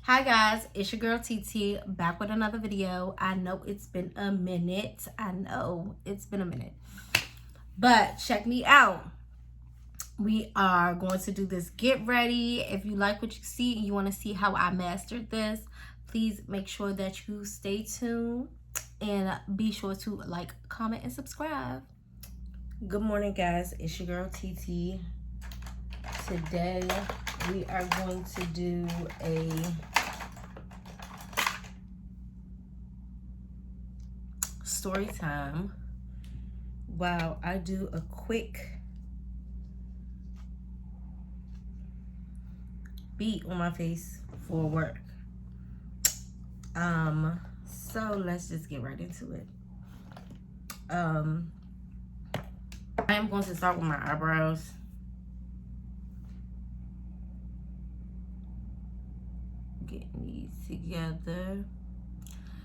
Hi guys, it's your girl TT back with another video. I know it's been a minute. But check me out. We are going to do this get ready. If you like what you see and you want to see how I mastered this, please make sure that you stay tuned and be sure to like, comment, and subscribe. Good morning guys, it's your girl TT. Today we are going to do a story time while I do a quick beat on my face for work. So let's just get right into it. I am going to start with my eyebrows. Getting these together.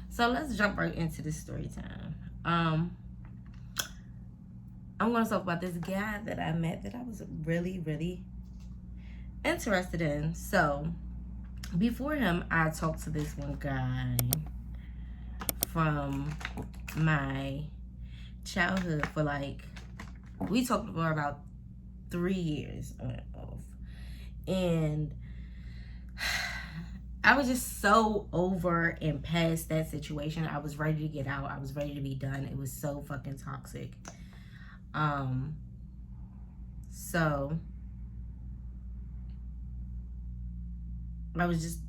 So let's jump right into this story time. I'm going to talk about this guy that I met that I was really interested in. So before him, I talked to this one guy from my childhood for we talked for about 3 years on and off. And I was just so over and past that situation. I was ready to get out. I was ready to be done. It was so fucking toxic. So I was just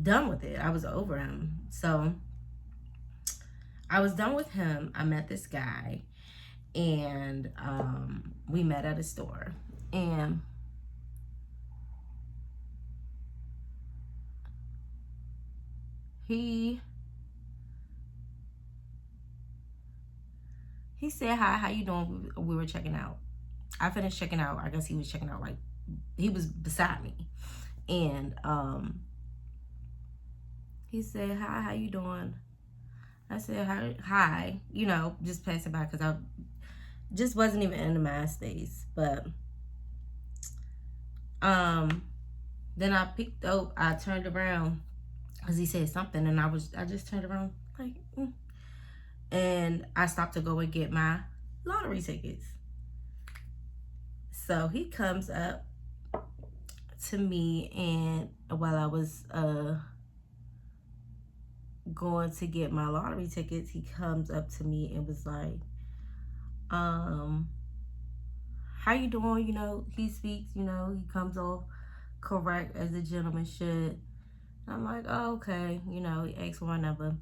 done with it. I was over him. So I was done with him. I met this guy and we met at a store. And he said, hi, how you doing? We were checking out. I finished checking out. I guess he was checking out, like he was beside me. And he said, hi, how you doing? I said, hi, you know, just passing by because I just wasn't even in the mind space. But then I picked up, I turned around because he said something, and I just turned around like, and I stopped to go and get my lottery tickets. So he comes up to me, and while I was going to get my lottery tickets, he comes up to me and was like, how you doing? You know, he speaks, you know, he comes off correct as a gentleman should. I'm like, oh, okay. You know, he asked for my number.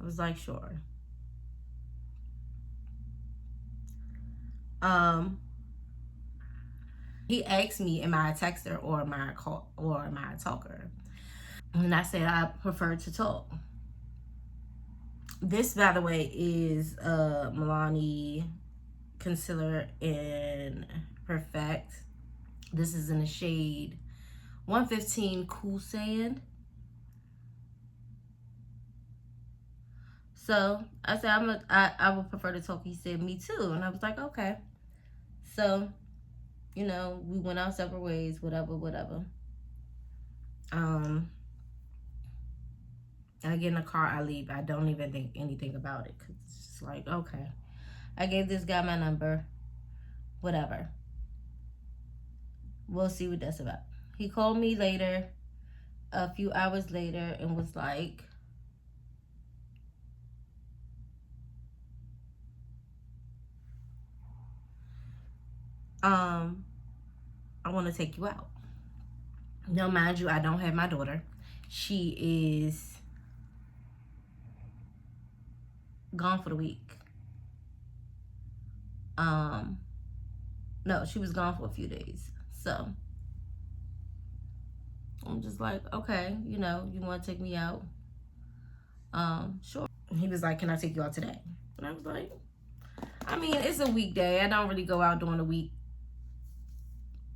I was like, sure. He asked me, am I a texter or am I a talker? And I said, I prefer to talk. This, by the way, is Milani Concealer in Perfect. This is in the shade 115 Cool Sand. So I said, I would prefer to talk. He said, me too. And I was like, okay. So, you know, we went our separate ways, whatever. I get in the car, I leave. I don't even think anything about it. Cause it's just like, okay. I gave this guy my number. Whatever. We'll see what that's about. He called me later, a few hours later, and was like, I want to take you out. Now, mind you, I don't have my daughter. She is gone for the week. No, she was gone for a few days. So I'm just like, okay, you know, you want to take me out? Sure. He was like, can I take you out today? And I was like, I mean, it's a weekday. I don't really go out during the week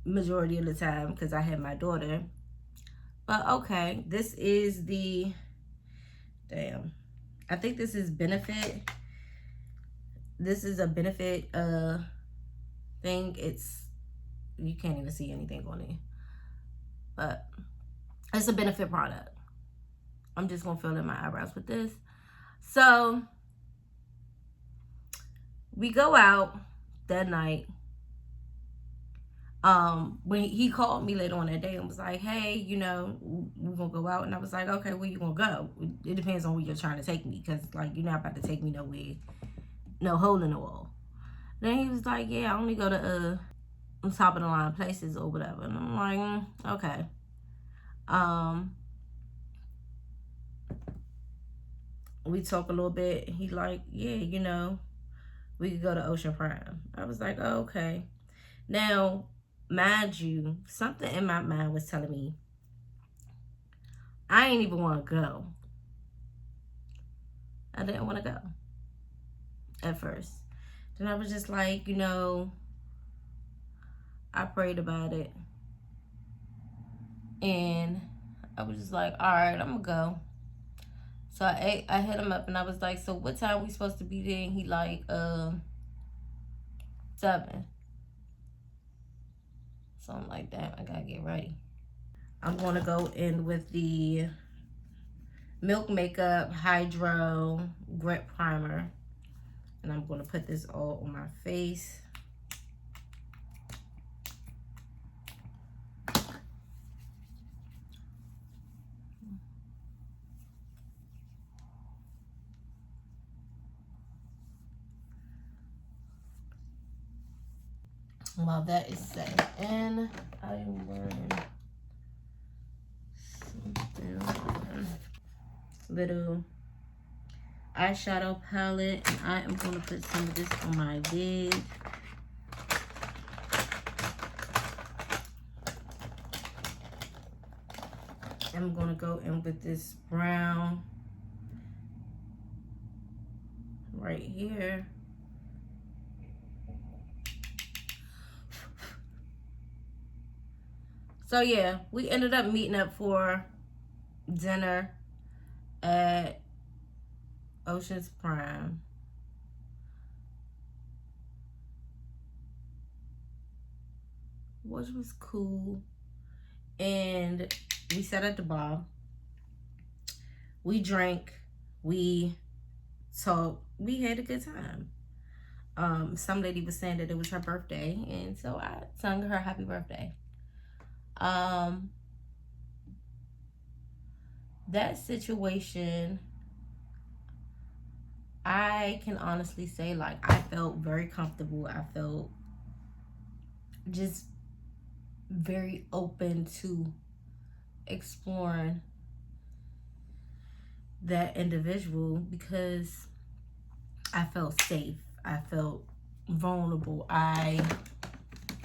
majority of the time because I had my daughter. But okay, this is the, damn, I think this is Benefit. This is a Benefit thing. It's, you can't even see anything on it, but it's a Benefit product. I'm just gonna fill in my eyebrows with this. So we go out that night. When he called me later on that day and was like, hey, you know, we're gonna go out. And I was like, okay, where you gonna go? It depends on where you're trying to take me, because like, you're not about to take me nowhere, no hole in the wall. Then he was like, yeah, I only go to top of the line places or whatever. And I'm like, okay. We talk a little bit. He like, yeah, you know, we could go to Ocean Prime. I was like, oh, okay. Now, mind you, something in my mind was telling me I ain't even want to go. I didn't want to go at first. Then I was just like, you know, I prayed about it. And I was just like, all right, I'm going to go. So I hit him up and I was like, so what time we supposed to be there? And he like, 7. So I'm like, damn, I gotta get ready. I'm gonna go in with the Milk Makeup Hydro Grit Primer. And I'm gonna put this all on my face. While that is set in, I am wearing something, little eyeshadow palette, and I am going to put some of this on my wig. I'm going to go in with this brown right here. So yeah, we ended up meeting up for dinner at Ocean's Prime. Which was cool. And we sat at the bar. We drank. We talked. We had a good time. Some lady was saying that it was her birthday, and so I sung her happy birthday. That situation, I can honestly say, like, I felt very comfortable. I felt just very open to exploring that individual because I felt safe. I felt vulnerable. I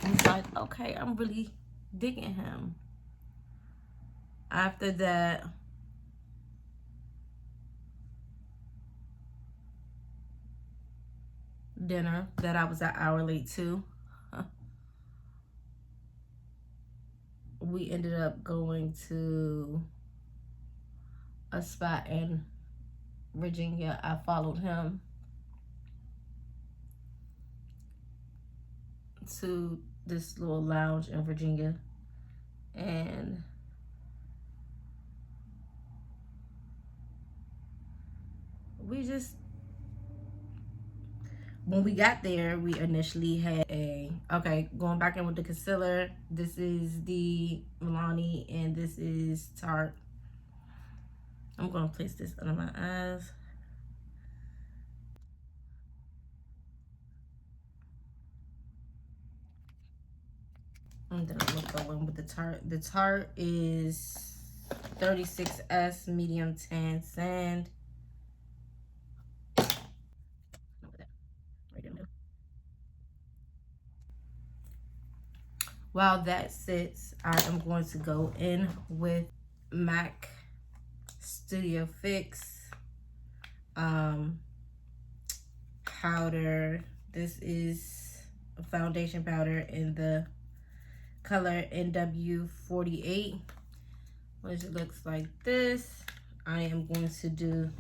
was like, okay, I'm really digging him. After that, dinner that I was an hour late to, we ended up going to a spot in Virginia. I followed him to this little lounge in Virginia, and we just, when we got there, we initially had okay, going back in with the concealer. This is the Milani, and this is Tarte. I'm gonna place this under my eyes. And then I'm gonna go in with the Tarte. The Tarte is 36S Medium Tan Sand. While that sits, I am going to go in with MAC Studio Fix powder. This is a foundation powder in the color NW48, which looks like this. I am going to do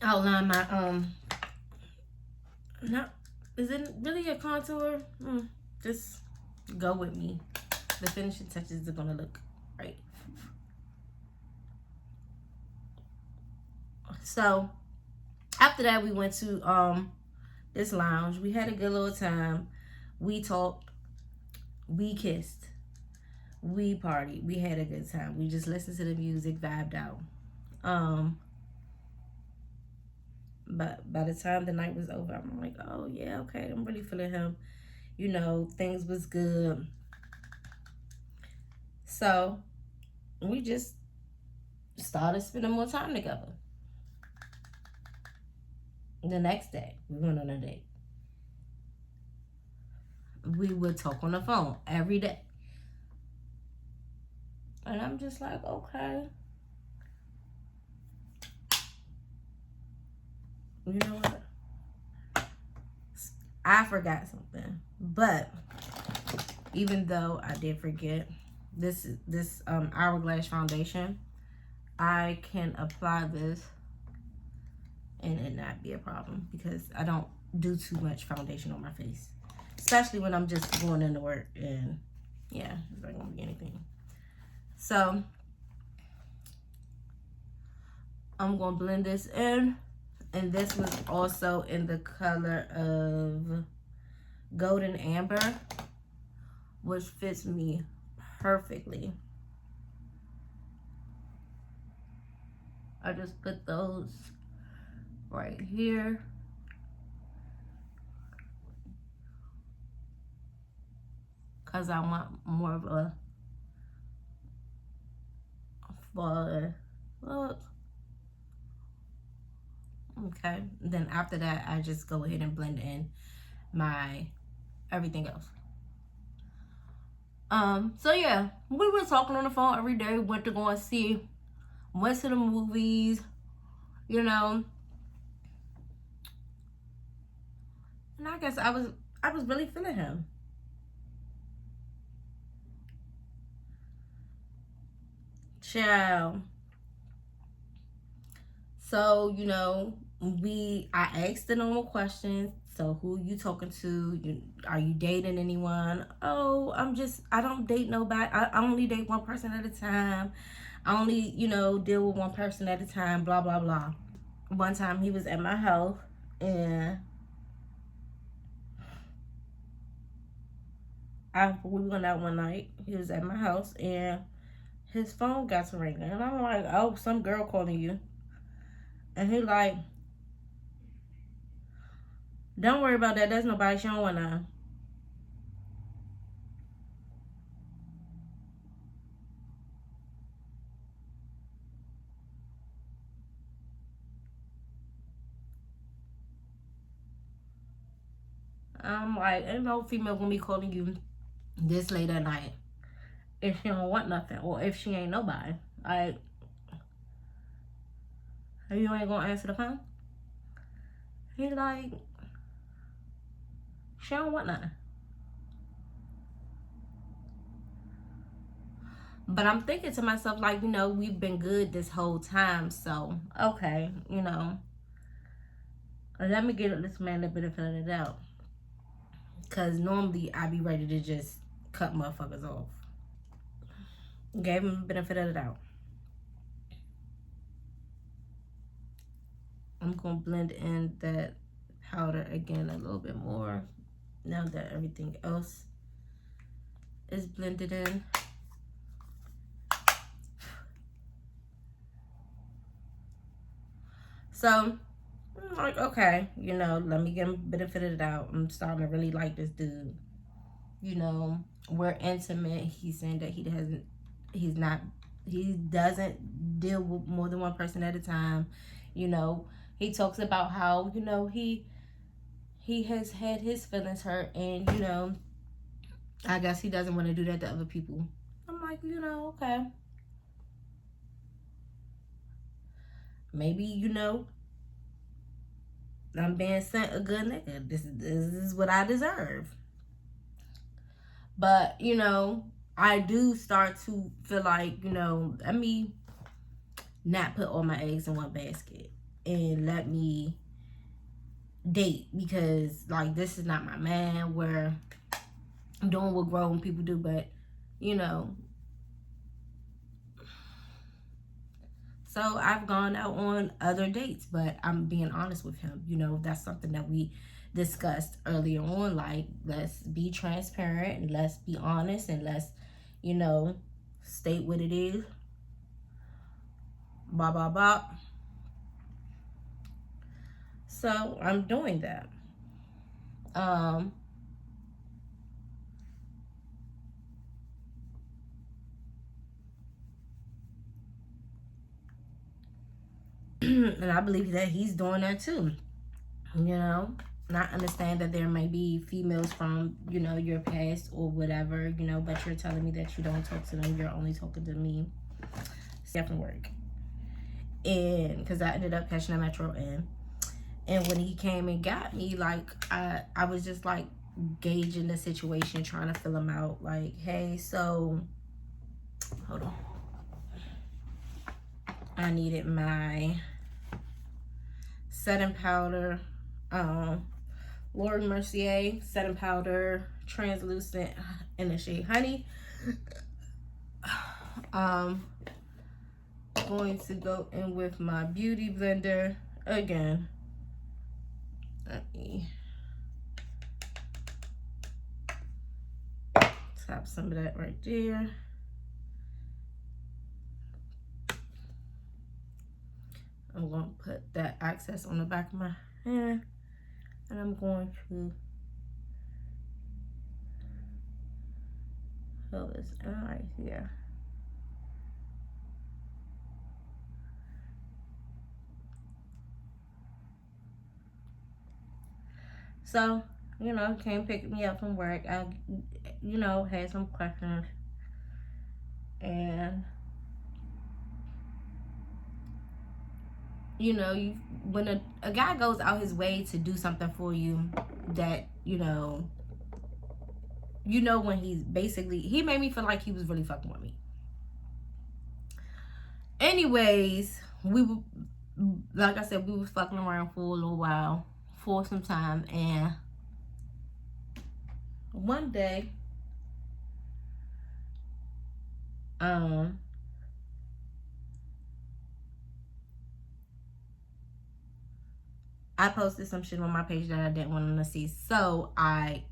outline my not, is it really a contour? Just go with me. The finishing touches are gonna look right. So after that, we went to this lounge. We had a good little time. We talked, we kissed, we partied, we had a good time. We just listened to the music, vibed out. But by the time the night was over, I'm like, oh yeah, okay, I'm really feeling him. You know, things was good. So we just started spending more time together. The next day, we went on a date. We would talk on the phone every day. And I'm just like, okay. You know what? I forgot something. But even though I did forget, this Hourglass foundation, I can apply this and it not be a problem because I don't do too much foundation on my face, especially when I'm just going into work, and yeah, it's not gonna be anything. So I'm gonna blend this in, and this was also in the color of Golden Amber, which fits me perfectly. I just put those right here. Cause I want more of a fall look. Okay, then after that, I just go ahead and blend in my everything else. So yeah, we were talking on the phone every day, went to go and see, went to the movies, you know. And I guess I was really feeling him. Ciao. So, you know, I asked the normal questions. So who you talking to? Are you dating anyone? Oh, I don't date nobody. I only date one person at a time. I only, you know, deal with one person at a time, blah, blah, blah. One time he was at my house and we went out one night. He was at my house and his phone got to ringing. And I'm like, oh, some girl calling you. And he like, don't worry about that. There's nobody. She don't want none. I'm like, ain't no female gonna be calling you this late at night if she don't want nothing or if she ain't nobody. Like, you ain't gonna answer the phone? He like, she don't want nothing. But I'm thinking to myself, like, you know, we've been good this whole time. So, okay, you know, let me get this man the benefit of the doubt. Because normally I be ready to just cut motherfuckers off. Gave him the benefit of the doubt. I'm going to blend in that powder again a little bit more now that everything else is blended in. So, I'm like, okay, you know, let me give him the benefit of the doubt. I'm starting to really like this dude. You know, we're intimate. He's saying that he doesn't deal with more than one person at a time. You know, he talks about how, you know, he has had his feelings hurt, and, you know, I guess he doesn't want to do that to other people. I'm like, you know, okay. Maybe, you know, I'm being sent a good nigga. This is what I deserve. But, you know, I do start to feel like, you know, let me not put all my eggs in one basket and let me date, because like this is not my man where I'm doing what grown people do. But, you know, so I've gone out on other dates, but I'm being honest with him. You know, that's something that we discussed earlier on. Like, let's be transparent and let's be honest and let's, you know, state what it is. Blah, blah, blah. So I'm doing that. And I believe that he's doing that too. You know, not understand that there may be females from, you know, your past or whatever, you know, but you're telling me that you don't talk to them, you're only talking to me. It's definitely work. And because I ended up catching a Metro in. And when he came and got me, like, I was just like gauging the situation, trying to fill him out. Like, hey, so, hold on. I needed my setting powder, Lord Mercier setting powder, translucent in the shade Honey. Going to go in with my beauty blender again. Let me tap some of that right there. I'm going to put that excess on the back of my hand, and I'm going to fill this in right here. So, you know, came pick me up from work. I, you know, had some questions, and you know, when a guy goes out his way to do something for you, that, you know when he's basically, he made me feel like he was really fucking with me. Anyways, like I said, we was fucking around for a little while, for some time, and one day, I posted some shit on my page that I didn't want him to see. So I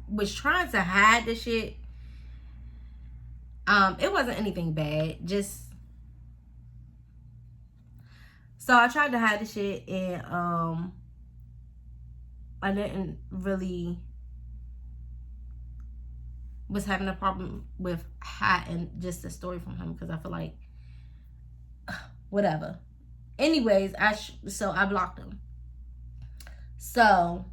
was trying to hide the shit. It wasn't anything bad. Just, so I tried to hide the shit, and I didn't really was having a problem with hiding just the story from him, because I feel like whatever. Anyways, so I blocked him. So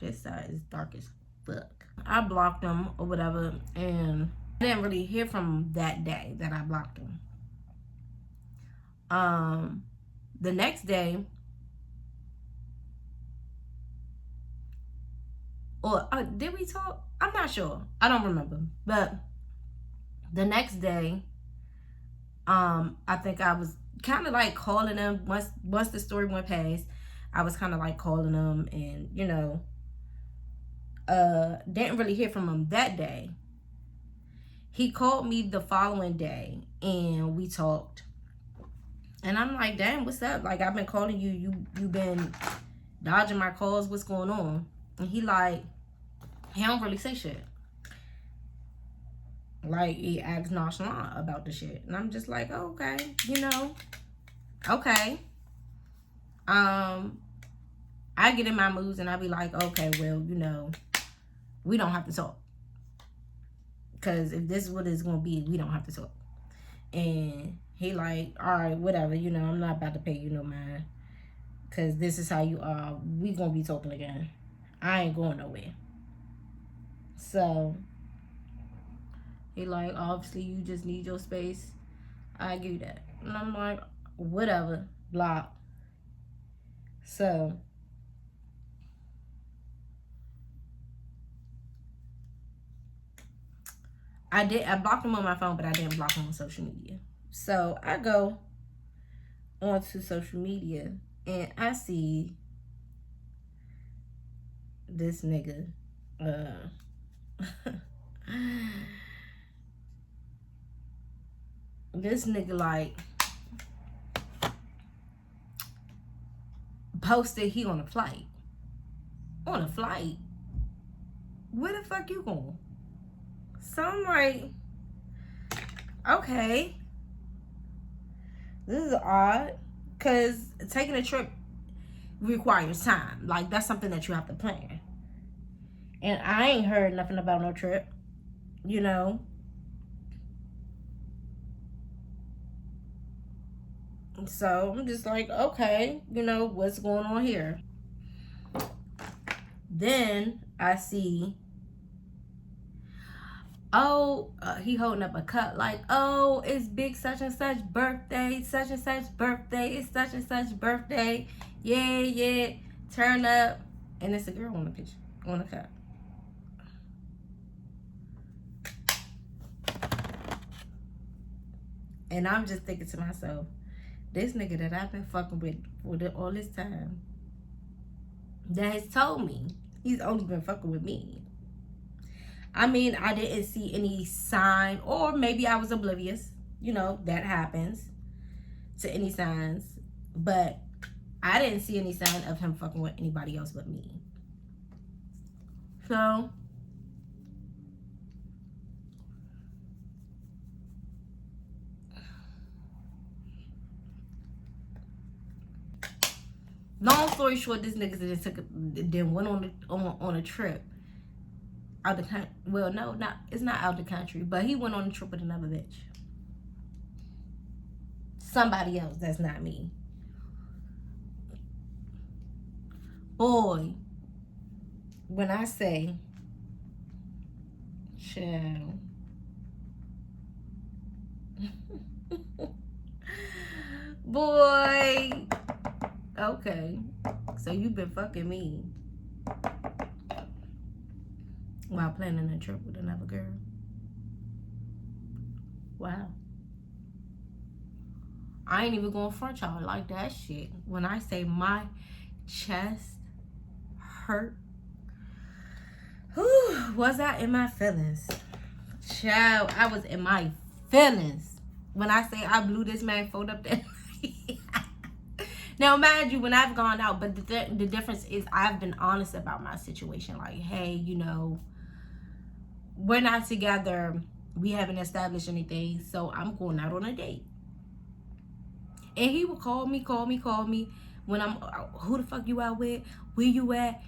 this side is dark as fuck. I blocked him or whatever, and I didn't really hear from him that day that I blocked him. The next day, or did we talk? I'm not sure. I don't remember. But the next day, I think I was kind of like calling him once the story went past. I was kind of like calling him, and you know, didn't really hear from him that day. He called me the following day, and we talked. And I'm like, damn, what's up? Like, I've been calling you. You've been dodging my calls. What's going on? And he don't really say shit. Like, he acts nonchalant about the shit. And I'm just like, oh, okay, you know, okay. I get in my moods, and I be like, okay, well, you know, we don't have to talk. Because if this is what it's going to be, we don't have to talk. And he like, all right, whatever, you know, I'm not about to pay you no mind, because this is how you are. We going to be talking again. I ain't going nowhere. So he obviously you just need your space. I give you that. And I'm like, whatever. block. So I blocked him on my phone, but I didn't block him on social media. So I go onto social media and I see this nigga this nigga like posted he on a flight. On a flight? Where the fuck you going? So I'm like, okay, this is odd, because taking a trip requires time. Like, that's something that you have to plan. And I ain't heard nothing about no trip, you know. So I'm just like, okay, you know, what's going on here? Then I see, he holding up a cup like, oh, it's big such and such birthday, such and such birthday, it's such and such birthday. Yeah, turn up. And it's a girl on the picture, on the cup. And I'm just thinking to myself, this nigga that I've been fucking with all this time, that has told me he's only been fucking with me. I mean, I didn't see any sign, or maybe I was oblivious. You know, that happens to any signs. But I didn't see any sign of him fucking with anybody else but me. So long story short, this nigga then went on a trip out the country. Well, no, it's not out the country, but he went on a trip with another bitch. Somebody else that's not me. Boy, when I say, child, boy, okay, so you've been fucking me while planning a trip with another girl. Wow. I ain't even gonna front y'all like that shit. When I say my chest hurt, whew, was I in my feelings? Child, I was in my feelings. When I say I blew this man phone up that night. Now, mind you, when I've gone out, but the difference is I've been honest about my situation. Like, hey, you know, we're not together. We haven't established anything, so I'm going out on a date. And he would call me when I'm, who the fuck you out with? Where you at?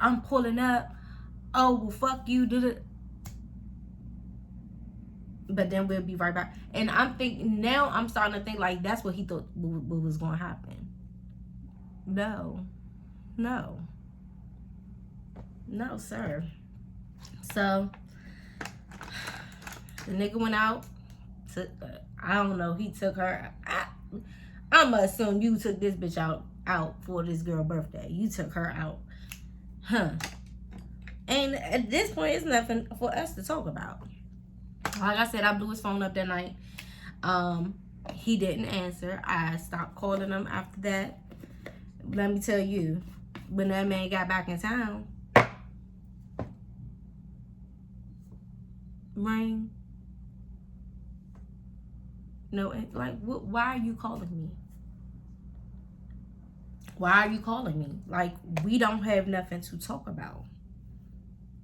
I'm pulling up. Oh, well, fuck you. But then we'll be right back. And I'm thinking, now I'm starting to think like that's what he thought was going to happen. No, sir. So the nigga went out. I don't know. He took her. I'ma assume you took this bitch out for this girl birthday. You took her out, huh? And at this point, it's nothing for us to talk about. Like I said, I blew his phone up that night. He didn't answer. I stopped calling him after that. Let me tell you, when that man got back in town, ring. No, like, why are you calling me? Why are you calling me? Like, we don't have nothing to talk about.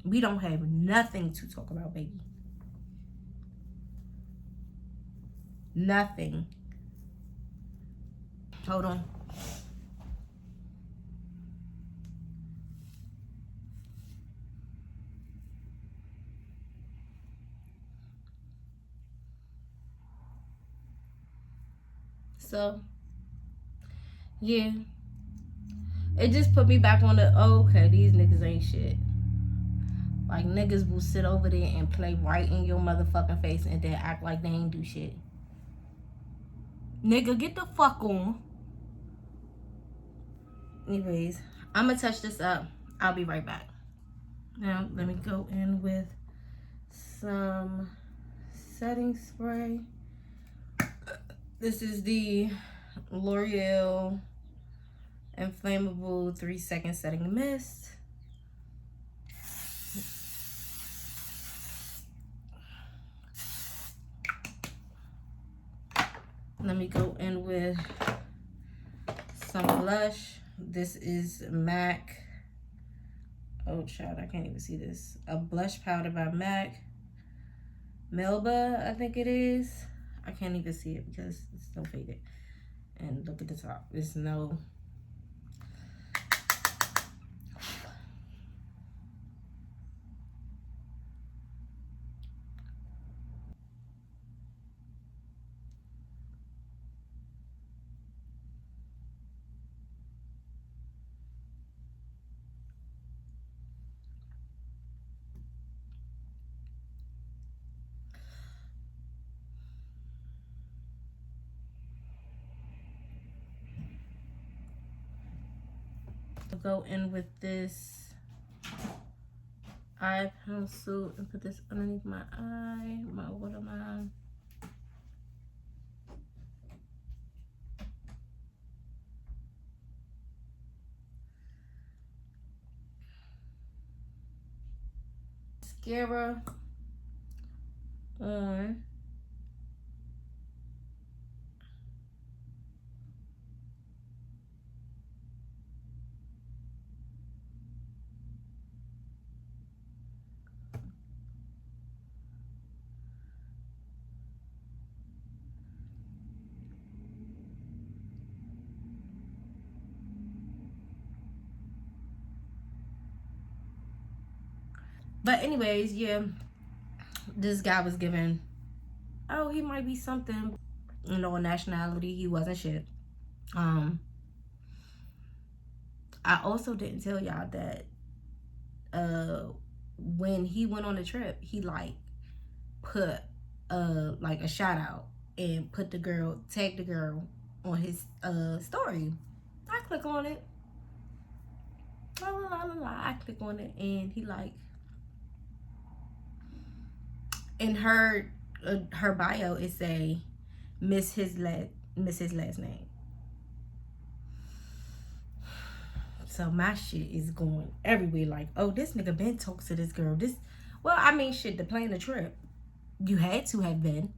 We don't have nothing to talk about, baby. Nothing. Hold on. So, yeah. It just put me back on the, okay, these niggas ain't shit. Like, niggas will sit over there and play right in your motherfucking face and then act like they ain't do shit. Nigga, get the fuck on. Anyways, I'm gonna touch this up. I'll be right back. Now let me go in with some setting spray. This is the L'Oreal Inflammable 3-second setting mist. Let me go in with some blush. This is MAC. Oh child, I can't even see this. A blush powder by MAC. Melba, I think it is. I can't even see it because it's so faded. And look at the top. There's no... Go in with this eye pencil and put this underneath my eye, my waterline. Mascara on. But anyways, yeah, this guy was given, oh, he might be something, you know, nationality. He wasn't shit. I also didn't tell y'all that when he went on the trip, he like put like a shout out and put the girl, tagged the girl on his story. I click on it. La, la, la, la, la. I click on it and he like, in her bio it say miss his last name. So my shit is going everywhere like, oh, this nigga been talks to this girl. This, well, I mean, shit, to plan the trip, you had to have been.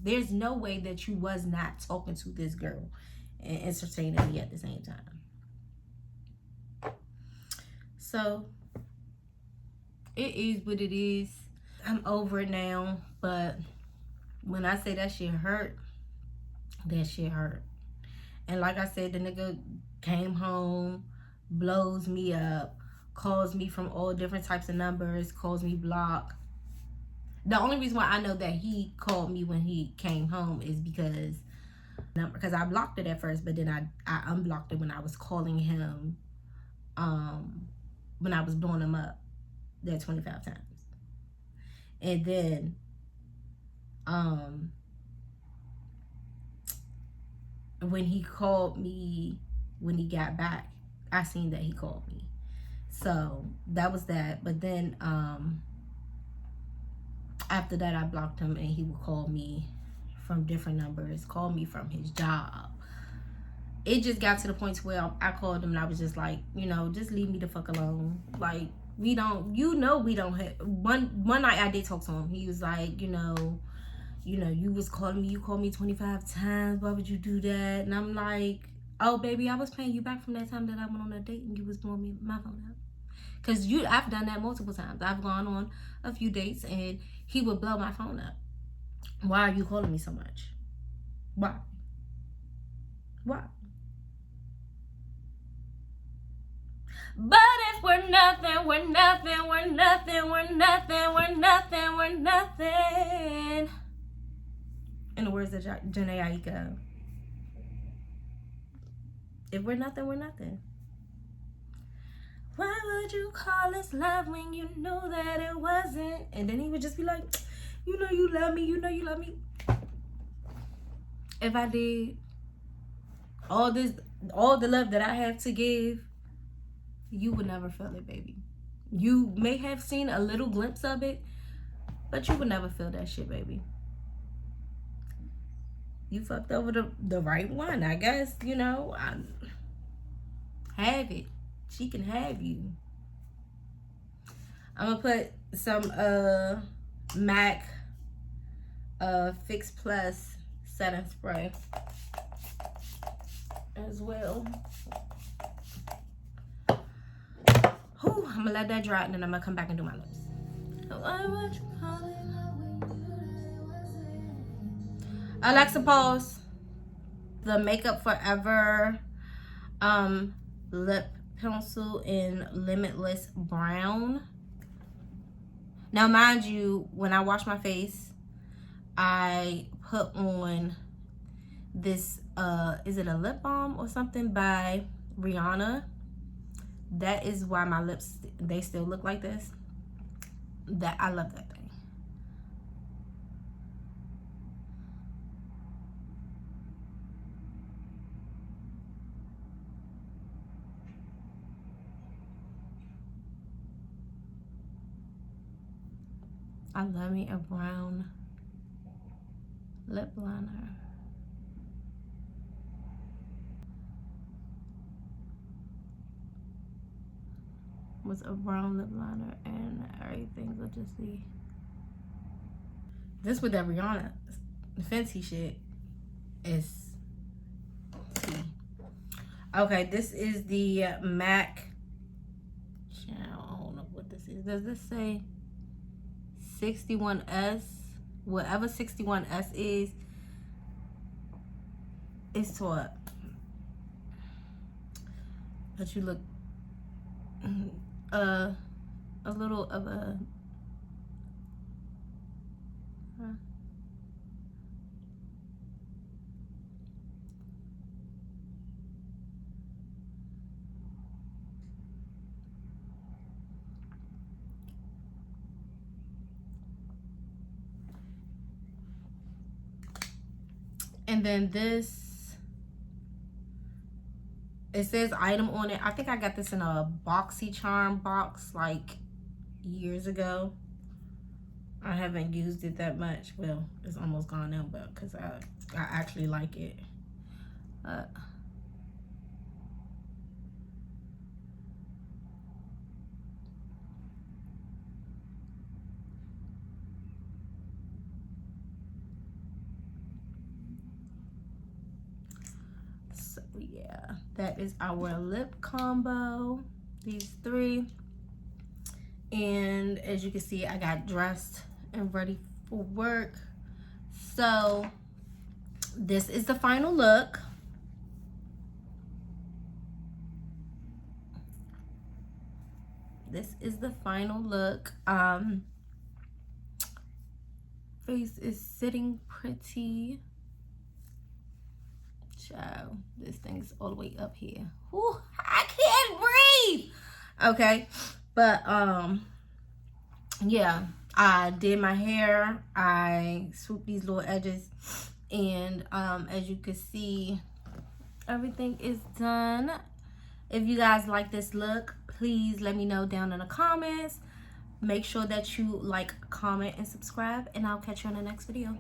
There's no way that you was not talking to this girl and entertaining me at the same time. So it is what it is. I'm over it now, but when I say that shit hurt, that shit hurt. And like I said, the nigga came home, blows me up, calls me from all different types of numbers, calls me block. The only reason why I know that he called me when he came home is because I blocked it at first, but then I unblocked it when I was calling him, when I was blowing him up that 25 times. And then when he called me, when he got back, I seen that he called me. So that was that. But then after that, I blocked him and he would call me from different numbers, call me from his job. It just got to the point where I called him and I was just like, you know, just leave me the fuck alone. Like, we don't, you know, we don't have, one night I did talk to him. He was like, you know, you was calling me, you called me 25 times. Why would you do that? And I'm like, oh, baby, I was paying you back from that time that I went on a date and you was blowing me my phone up. Because I've done that multiple times. I've gone on a few dates and he would blow my phone up. Why are you calling me so much? Why? But if we're nothing, we're nothing, we're nothing, we're nothing, we're nothing, we're nothing. In the words of Janae Aiko. If we're nothing, we're nothing. Why would you call this love when you knew that it wasn't? And then he would just be like, you know you love me, you know you love me. If I did all this, all the love that I have to give, you would never feel it, baby. You may have seen a little glimpse of it, but you would never feel that shit, baby. You fucked over the right one, I guess. You know, have it. She can have you. I'm gonna put some MAC Fix Plus setting spray as well. Whew, I'm gonna let that dry and then I'm gonna come back and do my lips. Alexa, pause. The Makeup Forever lip pencil in Limitless Brown. Now, mind you, when I wash my face, I put on this, is it a lip balm or something by Rihanna? That is why my lips, they still look like this. That, I love that thing. I love me a brown lip liner. With a brown lip liner and everything will just be. This with that Rihanna Fenty shit is tea. Okay, this is the MAC. I don't know what this is. Does this say 61S? Whatever 61S is, it's what? But you look a little of a and then this, it says item on it. I think I got this in a BoxyCharm box like years ago. I haven't used it that much. Well, it's almost gone now, but because I actually like it. So yeah, that is our lip combo. These three. And as you can see, I got dressed and ready for work. So this is the final look. This is the final look. Face is sitting pretty. Child, this thing's all the way up here. Whew, I can't breathe. Okay, but yeah, I did my hair. I swooped these little edges, and as you can see, everything is done. If you guys like this look, please let me know down in the comments. Make sure that you like, comment, and subscribe, and I'll catch you in the next video.